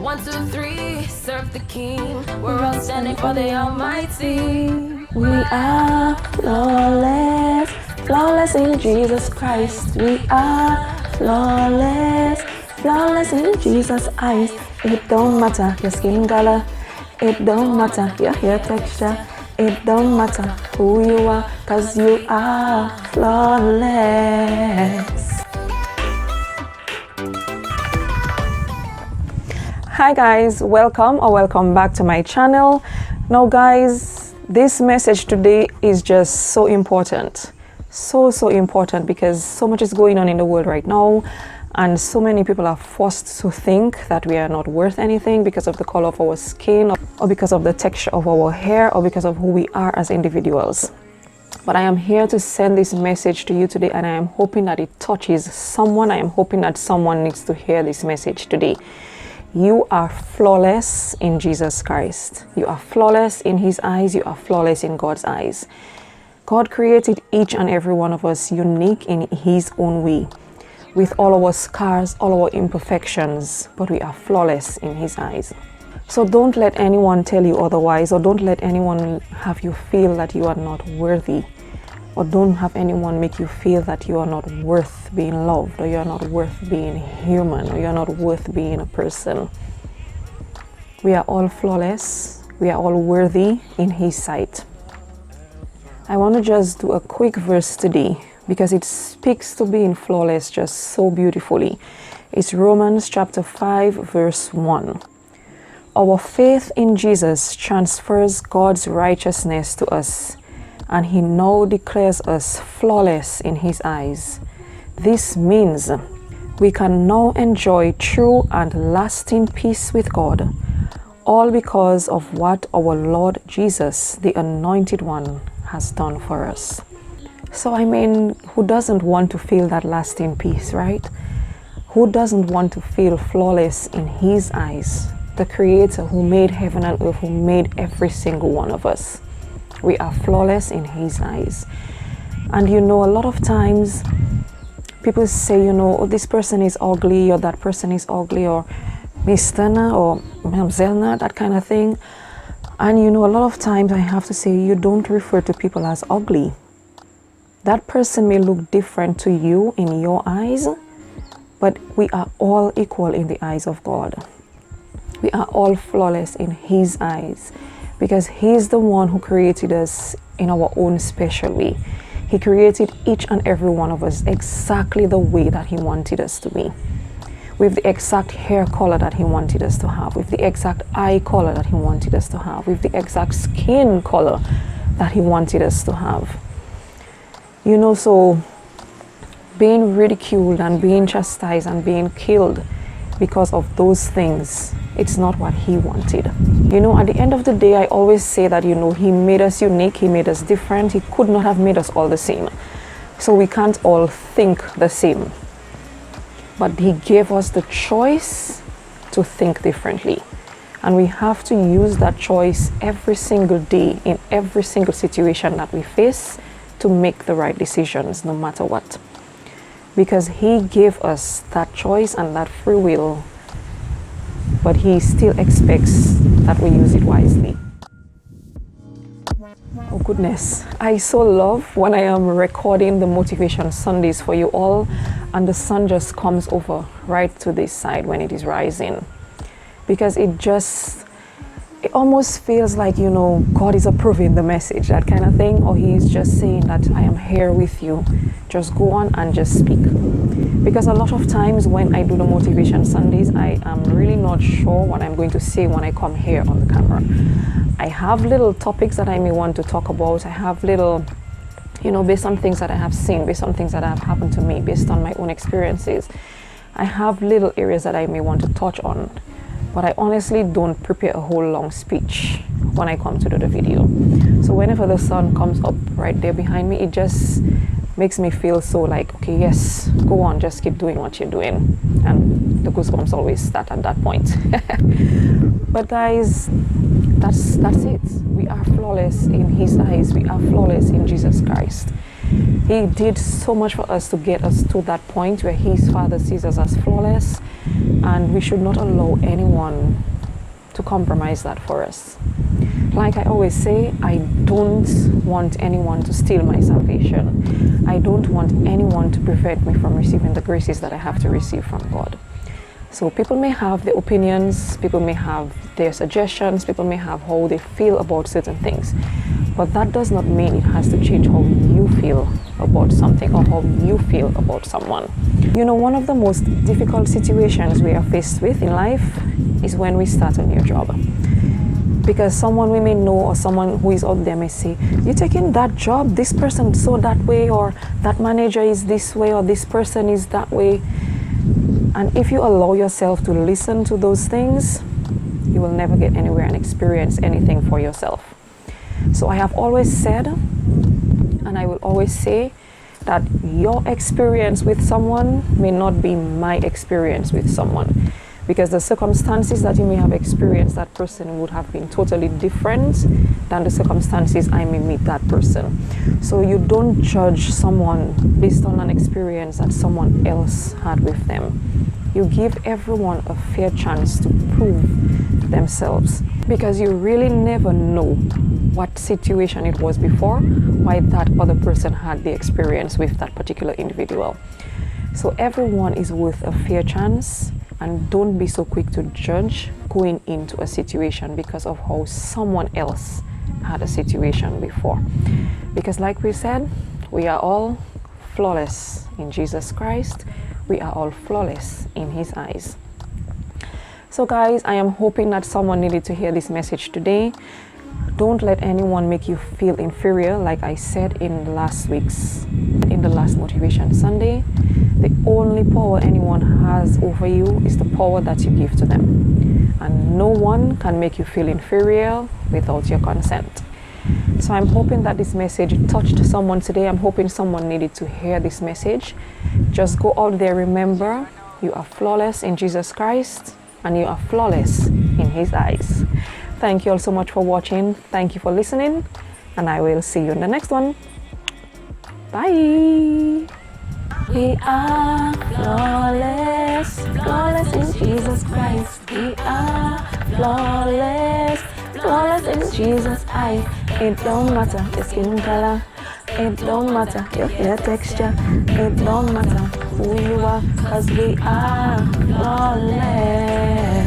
1, 2, 3, serve the King. We're all standing for the Almighty. We are flawless, flawless in Jesus Christ. We are flawless, flawless in Jesus' eyes. It don't matter your skin color, it don't matter your hair texture, it don't matter who you are, 'cause you are flawless. Hi guys, welcome back to my channel. Now guys, this message today is just so important. So important, because so much is going on in the world right now, and so many people are forced to think that we are not worth anything because of the color of our skin, or because of the texture of our hair, or because of who we are as individuals. But I am here to send this message to you today, and I am hoping that it touches someone. I am hoping that someone needs to hear this message today. You are flawless in Jesus Christ. You are flawless in His eyes. You are flawless in God's eyes. God created each and every one of us unique in His own way, with all our scars, all our imperfections, but we are flawless in His eyes. So don't let anyone tell you otherwise, or don't let anyone have you feel that you are not worthy, or don't have anyone make you feel that you are not worth being loved, or you are not worth being human, or you are not worth being a person. We are all flawless. We are all worthy in His sight. I want to just do a quick verse today, because it speaks to being flawless just so beautifully. It's Romans chapter 5 verse 1. Our faith in Jesus transfers God's righteousness to us, and He now declares us flawless in His eyes. This means we can now enjoy true and lasting peace with God, all because of what our Lord Jesus, the Anointed One, has done for us. So I mean, who doesn't want to feel that lasting peace, right? Who doesn't want to feel flawless in His eyes? The Creator who made heaven and earth, who made every single one of us. We are flawless in His eyes. And you know, a lot of times people say, you know, oh, this person is ugly, or that person is ugly, or Mr. Na or Mamzelna, that kind of thing. And you know, a lot of times I have to say, you don't refer to people as ugly. That person may look different to you in your eyes, but we are all equal in the eyes of God. We are all flawless in His eyes, because He's the one who created us in our own special way. He created each and every one of us exactly the way that He wanted us to be, with the exact hair color that He wanted us to have, with the exact eye color that He wanted us to have, with the exact skin color that He wanted us to have. You know, so being ridiculed and being chastised and being killed because of those things, it's not what He wanted. You know, at the end of the day, I always say that, you know, He made us unique, He made us different. He could not have made us all the same. So we can't all think the same. But He gave us the choice to think differently. And we have to use that choice every single day, in every single situation that we face, to make the right decisions, no matter what. Because He gave us that choice and that free will, but He still expects that we use it wisely. Oh goodness, I so love when I am recording the Motivation Sundays for you all, and the sun just comes over right to this side when it is rising, because it almost feels like, you know, God is approving the message, that kind of thing, or He's just saying that I am here with you. Just go on and just speak. Because a lot of times when I do the Motivation Sundays, I am really not sure what I'm going to say when I come here on the camera. I have little topics that I may want to talk about. I have little, you know, based on things that I have seen, based on things that have happened to me, based on my own experiences. I have little areas that I may want to touch on. But I honestly don't prepare a whole long speech when I come to do the video. So whenever the sun comes up right there behind me, it just makes me feel so like, okay, yes, go on, just keep doing what you're doing. And the goosebumps always start at that point. But guys, that's it. We are flawless in His eyes. We are flawless in Jesus Christ. He did so much for us to get us to that point where His Father sees us as flawless, and we should not allow anyone to compromise that for us. Like I always say, I don't want anyone to steal my salvation. I don't want anyone to prevent me from receiving the graces that I have to receive from God. So people may have their opinions, people may have their suggestions, people may have how they feel about certain things. But that does not mean it has to change how you feel about something or how you feel about someone. You know, one of the most difficult situations we are faced with in life is when we start a new job. Because someone we may know or someone who is out there may say, you're taking that job, this person so that way, or that manager is this way, or this person is that way. And if you allow yourself to listen to those things, you will never get anywhere and experience anything for yourself. So I have always said, and I will always say, that your experience with someone may not be my experience with someone. Because the circumstances that you may have experienced that person would have been totally different than the circumstances I may meet that person. So you don't judge someone based on an experience that someone else had with them. You give everyone a fair chance to prove themselves, because you really never know what situation it was before, why that other person had the experience with that particular individual. So everyone is worth a fair chance. And don't be so quick to judge going into a situation because of how someone else had a situation before. Because like we said, we are all flawless in Jesus Christ. We are all flawless in His eyes. So guys, I am hoping that someone needed to hear this message today. Don't let anyone make you feel inferior, like I said in the last Motivation Sunday. The only power anyone has over you is the power that you give to them. And no one can make you feel inferior without your consent. So I'm hoping that this message touched someone today. I'm hoping someone needed to hear this message. Just go out there, remember, you are flawless in Jesus Christ, and you are flawless in His eyes. Thank you all so much for watching. Thank you for listening, and I will see you in the next one. Bye. We are flawless, flawless in Jesus Christ. We are flawless, flawless in Jesus' eyes. It don't matter your skin color, it don't matter your hair texture, it don't matter who you are, 'cause we are flawless.